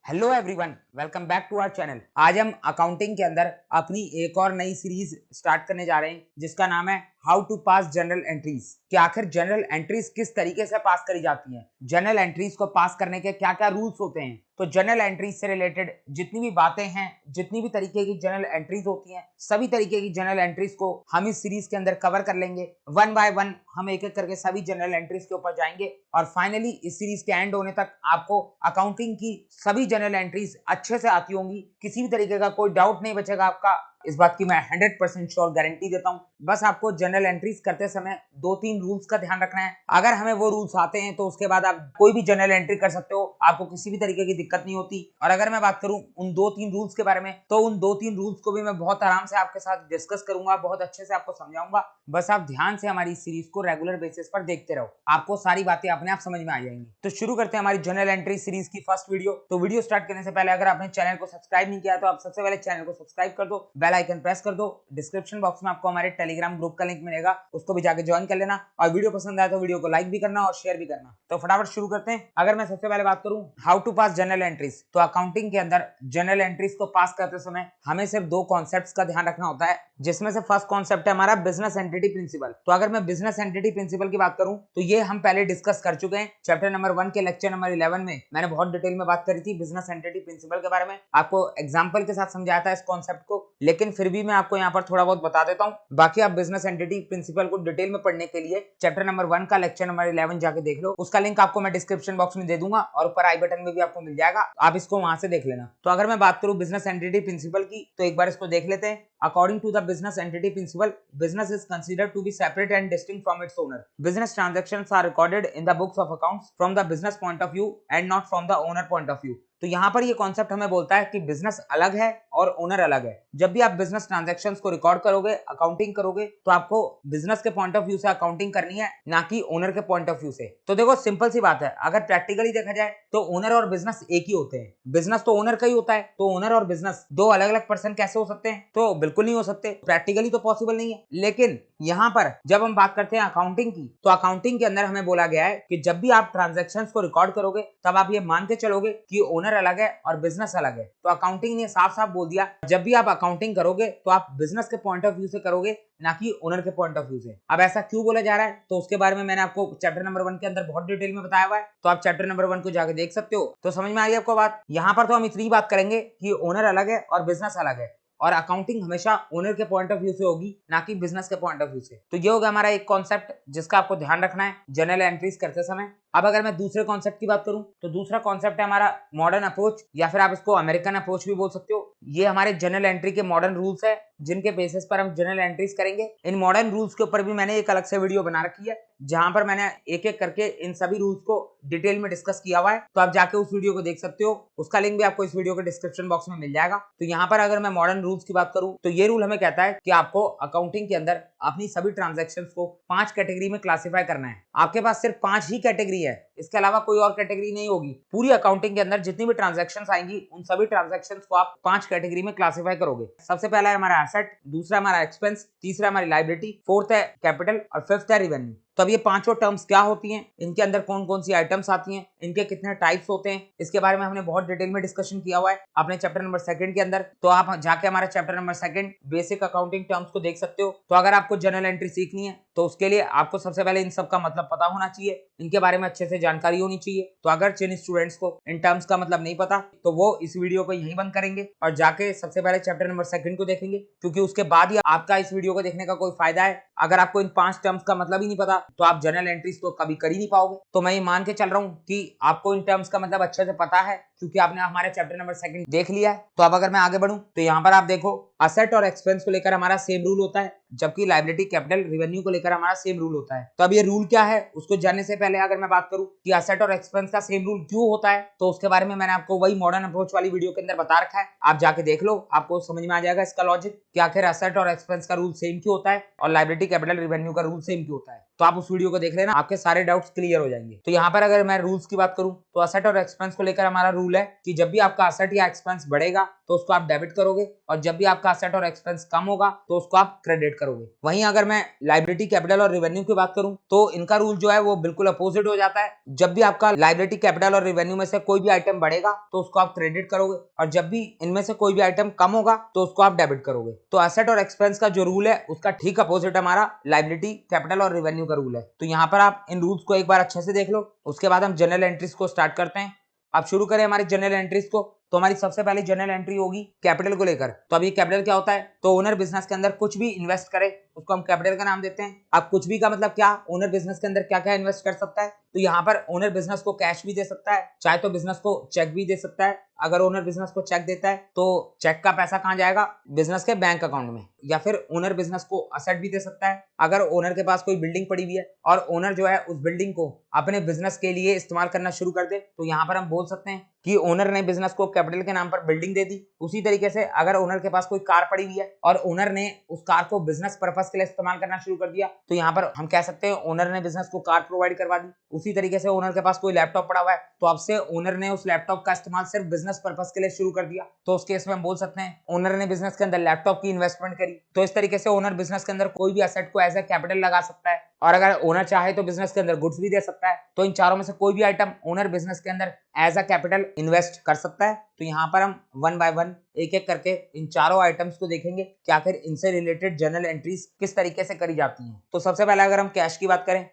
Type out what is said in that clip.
Hello everyone, welcome back to our channel. आज हम accounting के अंदर अपनी एक और नई सीरीज स्टार्ट करने जा रहे हैं जिसका नाम है how to pass journal entries. कि आखिर जनरल एंट्रीज किस तरीके से पास करी जाती हैं, जनरल एंट्रीज को पास करने के क्या क्या रूल्स होते हैं। तो जनरल एंट्रीज से रिलेटेड जितनी भी बातें हैं, जितनी भी तरीके की जनरल एंट्रीज होती हैं, सभी तरीके की जनरल एंट्रीज को हम इस सीरीज के अंदर कवर कर लेंगे। वन बाय वन हम एक एक करके सभी जनरल एंट्रीज के ऊपर जाएंगे और फाइनली इस सीरीज के एंड होने तक आपको अकाउंटिंग की सभी जनरल एंट्रीज अच्छे से आती होंगी। किसी भी तरीके का कोई डाउट नहीं बचेगा आपका, इस बात की मैं 100% श्योर गारंटी देता हूं। बस आपको जनरल एंट्रीज करते समय 2-3 रूल्स का ध्यान रखना है। अगर हमें वो रूल्स आते हैं तो उसके बाद आप कोई भी जनरल एंट्री कर सकते हो, आपको किसी भी तरीके की दिक्कत नहीं होती। और अगर मैं बात करूं उन 2-3 रूल्स के बारे में, तो उन 2-3 रूल्स को भी मैं बहुत आराम से आपके साथ डिस्कस करूंगा, बहुत अच्छे से आपको समझाऊंगा। बस आप ध्यान से हमारी सीरीज को रेगुलर बेसिस पर देखते रहो, आपको सारी बातें अपने आप समझ में आ जाएंगी। तो शुरू करते हैं हमारी जनरल एंट्री सीरीज की फर्स्ट वीडियो। तो वीडियो स्टार्ट करने से पहले अगर आपने चैनल को सब्सक्राइब नहीं किया तो आप सबसे पहले चैनल को सब्सक्राइब कर दो, बेल आइकन प्रेस कर दो। डिस्क्रिप्शन बॉक्स में आपको हमारे टेलीग्राम ग्रुप का लिंक मिलेगा, उसको भी जाके ज्वाइन कर लेना। और वीडियो पसंद आए तो वीडियो को लाइक भी करना और शेयर भी करना। तो फटाफट शुरू करते हैं। अगर मैं सबसे पहले बात करूं how to pass journal entries, तो अकाउंटिंग के अंदर जनरल एंट्रीज को पास करते समय हमें सिर्फ 2 कॉन्सेप्ट्स का ध्यान रखना होता है, जिसमें से फर्स्ट कॉन्सेप्ट है हमारा बिजनेस एंटिटी प्रिंसिपल। तो अगर मैं बिजनेस एंटिटी प्रिंसिपल की बात करूं तो ये हम पहले डिस्कस कर चुके हैं। चैप्टर नंबर 1 के लेक्चर नंबर 11 में मैंने बहुत डिटेल में बात करी थी बिजनेस एंटिटी प्रिंसिपल के बारे में, आपको एग्जांपल के साथ समझाया था इस कॉन्सेप्ट को। लेकिन फिर भी मैं आपको यहाँ पर थोड़ा बहुत बता देता हूँ। बाकी आप बिजनेस एंटिटी प्रिंसिपल को डिटेल में पढ़ने के लिए चैप्टर नंबर 1 का लेक्चर नंबर 11 जाके देख लो, उसका लिंक आपको मैं डिस्क्रिप्शन बॉक्स में दे दूंगा और ऊपर आई बटन में भी आपको मिल जाएगा, आप इसको वहां से देख लेना। तो अगर मैं बात करूं बिजनेस एंटिटी प्रिंसिपल की, तो एक बार इसको देख लेते हैं। According to the business entity principle, business is considered to be separate and distinct from its owner. Business transactions are recorded in the books of accounts from the business point of view and not from the owner point of view. तो यहाँ पर ये concept हमें बोलता है कि business अलग है और ओनर अलग है। जब भी आप बिजनेस ट्रांजैक्शंस को रिकॉर्ड करोगे, अकाउंटिंग करोगे, तो आपको बिजनेस के पॉइंट ऑफ व्यू से अकाउंटिंग करनी है, ना कि ओनर के पॉइंट ऑफ व्यू से। तो देखो सिंपल सी बात है, अगर प्रैक्टिकली देखा जाए तो ओनर और बिजनेस एक ही होते हैं। बिजनेस तो ओनर का ही होता है, तो ओनर और बिजनेस दो अलग अलग पर्सन कैसे हो सकते हैं? तो बिल्कुल नहीं हो सकते, प्रैक्टिकली तो पॉसिबल नहीं है। लेकिन यहाँ पर जब हम बात करते हैं अकाउंटिंग की, तो अकाउंटिंग के अंदर हमें बोला गया है कि जब भी आप ट्रांजैक्शंस को रिकॉर्ड करोगे तब आप ये मान के चलोगे कि ओनर अलग है और बिजनेस अलग है। तो अकाउंटिंग ने साफ साफ बोल दिया, जब भी आप अकाउंटिंग करोगे तो आप बिजनेस के पॉइंट ऑफ व्यू से करोगे, ना कि ओनर के पॉइंट ऑफ व्यू से। अब ऐसा क्यों बोला जा रहा है, तो उसके बारे में मैंने आपको चैप्टर नंबर 1 के अंदर बहुत डिटेल में बताया हुआ है, तो आप चैप्टर नंबर 1 को जाके देख सकते हो। तो समझ में आ रही है आपको बात? यहाँ पर तो हम इतनी बात करेंगे कि ओनर अलग है और बिजनेस अलग है, और अकाउंटिंग हमेशा ओनर के पॉइंट ऑफ व्यू से होगी, ना कि बिजनेस के पॉइंट ऑफ व्यू से। तो ये होगा हमारा एक कॉन्सेप्ट जिसका आपको ध्यान रखना है जनरल एंट्रीज करते समय। अब अगर मैं दूसरे कॉन्सेप्ट की बात करूं, तो दूसरा कॉन्सेप्ट है हमारा मॉडर्न अप्रोच, या फिर आप इसको अमेरिकन अप्रोच भी बोल सकते हो। ये हमारे जनरल एंट्री के मॉडर्न रूल्स है, जिनके बेसिस पर हम जनरल एंट्रीज करेंगे। इन मॉडर्न रूल्स के ऊपर भी मैंने एक अलग से वीडियो बना रखी है, जहां पर मैंने एक एक करके इन सभी रूल्स को डिटेल में डिस्कस किया हुआ है, तो आप जाके उस वीडियो को देख सकते हो, उसका लिंक भी आपको इस वीडियो के डिस्क्रिप्शन बॉक्स में मिल जाएगा। तो यहाँ पर अगर मैं मॉडर्न रूल्स की बात करूं, तो ये रूल हमें कहता है कि आपको अकाउंटिंग के अंदर अपनी सभी ट्रांजैक्शंस को 5 कैटेगरी में क्लासिफाई करना है। आपके पास सिर्फ 5 ही कैटेगरी है, इसके अलावा कोई और कैटेगरी नहीं होगी। पूरी अकाउंटिंग के अंदर जितनी भी ट्रांजैक्शंस आएंगी, उन सभी ट्रांजैक्शंस को आप 5 कैटेगरी में क्लासिफाई करोगे। सबसे पहला है हमारा एसेट, दूसरा हमारा एक्सपेंस, तीसरा हमारी लायबिलिटी, फोर्थ है कैपिटल और फिफ्थ है रिवेन्यू। तो अब ये पांचों टर्म्स क्या होती हैं, इनके अंदर कौन कौन सी आइटम्स आती हैं, इनके कितने टाइप्स होते हैं, इसके बारे में हमने बहुत डिटेल में डिस्कशन किया हुआ है अपने चैप्टर नंबर 2 के अंदर। तो आप जाके हमारा chapter number 2 basic accounting terms को देख सकते हो। तो अगर आपको जनरल एंट्री सीखनी है तो उसके लिए आपको सबसे पहले इन सब का मतलब पता होना चाहिए, इनके बारे में अच्छे से जानकारी होनी चाहिए। तो अगर जिन स्टूडेंट्स को इन टर्म्स का मतलब नहीं पता, तो वो इस वीडियो को यहीं बंद करेंगे और जाके सबसे पहले चैप्टर नंबर 2 को देखेंगे, क्योंकि उसके बाद ही आपका इस वीडियो को देखने का कोई फायदा है। अगर आपको इन 5 टर्म्स का मतलब ही नहीं पता, तो आप जनरल एंट्रीज तो कभी कर ही नहीं पाओगे। तो मैं ये मान के चल रहा हूँ कि आपको इन टर्म्स का मतलब अच्छे से पता है, क्योंकि आपने हमारे चैप्टर नंबर 2 देख लिया है। तो अब अगर मैं आगे बढ़ूं, तो यहाँ पर आप देखो असेट और एक्सपेंस को लेकर हमारा सेम रूल होता है, जबकि लायबिलिटी कैपिटल रिवेन्यू को लेकर हमारा सेम रूल होता है। तो अब ये रूल क्या है उसको जानने से पहले अगर मैं बात करूं कि असेट और एक्सपेंस का सेम रूल क्यों होता है, तो उसके बारे में मैंने आपको वही मॉडर्न अप्रोच वाली वीडियो के अंदर बता रखा है, आप जाके देख लो, आपको समझ में आ जाएगा इसका लॉजिक कि आखिर असेट और एक्सपेंस का रूल सेम क्यों होता है और लायबिलिटी कैपिटल रिवेन्यू का रूल सेम क्यों होता है। तो आप उस वीडियो को देख लेना, आपके सारे डाउट्स क्लियर हो जाएंगे। तो यहाँ पर अगर मैं रूल्स की बात करूँ तो असेट और एक्सपेंस को लेकर हमारा रूल है कि जब भी आपका असेट या एक्सपेंस बढ़ेगा तो उसको आप डेबिट करोगे, और जब भी आपका असेट और एक्सपेंस कम होगा तो उसको आप क्रेडिट करोगे। वहीं अगर मैं लायबिलिटी, कैपिटल और रेवेन्यू की बात करूं तो इनका रूल जो है वो बिल्कुल अपोजिट हो जाता है। जब भी आपका लायबिलिटी, कैपिटल और रेवेन्यू में से कोई भी आइटम बढ़ेगा तो उसको आप क्रेडिट करोगे, और जब भी इनमें से कोई भी आइटम कम होगा तो उसको आप डेबिट करोगे। तो असेट और एक्सपेंस का जो रूल है उसका ठीक अपोजिट हमारा लायबिलिटी, कैपिटल और रेवेन्यू का रूल है। तो यहाँ पर आप इन रूल्स को एक बार अच्छे से देख लो, उसके बाद हम जनरल एंट्रीज को स्टार्ट करते हैं। आप शुरू करें हमारी जनरल एंट्रीज को। तो हमारी सबसे पहले जनरल एंट्री होगी कैपिटल को लेकर। तो अभी कैपिटल क्या होता है, तो ओनर बिजनेस के अंदर कुछ भी इन्वेस्ट करे उसको हम कैपिटल का नाम देते हैं। अब कुछ भी का मतलब क्या, ओनर बिजनेस के अंदर क्या क्या इन्वेस्ट कर सकता है, तो यहाँ पर ओनर बिजनेस को कैश भी दे सकता है, चाहे तो बिजनेस को चेक भी दे सकता है। अगर ओनर बिजनेस को चेक देता है तो चेक का पैसा कहाँ जाएगा, बिजनेस के बैंक अकाउंट में। या फिर ओनर बिजनेस को असेट भी दे सकता है, अगर ओनर के पास कोई बिल्डिंग पड़ी हुई है और ओनर जो है उस बिल्डिंग को अपने बिजनेस के लिए इस्तेमाल करना शुरू कर दे, तो यहाँ पर हम बोल सकते हैं कि ओनर ने बिजनेस को कैपिटल के नाम पर बिल्डिंग दे दी। उसी तरीके से अगर ओनर के पास कोई कार पड़ी हुई है और ओनर ने उस कार को बिजनेस पर्पस के लिए इस्तेमाल करना शुरू कर दिया, तो यहाँ पर हम कह सकते हैं ओनर ने बिजनेस को कार प्रोवाइड करवा दी। उसी तरीके से ओनर के पास कोई लैपटॉप पड़ा हुआ है तो अब से ओनर ने उस लैपटॉप का इस्तेमाल सिर्फ बिजनेस पर्पस के लिए शुरू कर दिया, तो उस केस में हम बोल सकते हैं ओनर ने बिजनेस के अंदर लैपटॉप की इन्वेस्टमेंट करी। तो इस तरीके से ओनर बिजनेस के अंदर कोई भी एसेट को एज ए कैपिटल लगा सकता है, और अगर ओनर चाहे तो बिजनेस के अंदर गुड्स भी दे सकता है। तो इन चारों में से कोई भी आइटम ओनर बिजनेस के अंदर एज अ कैपिटल इन्वेस्ट कर सकता है। तो यहाँ पर हम वन बाय वन एक एक करके इन चारों आइटम्स को देखेंगे कि आखिर इनसे रिलेटेड जर्नल एंट्रीज किस तरीके से करी जाती हैं। तो सबसे पहले अगर हम कैश की बात करें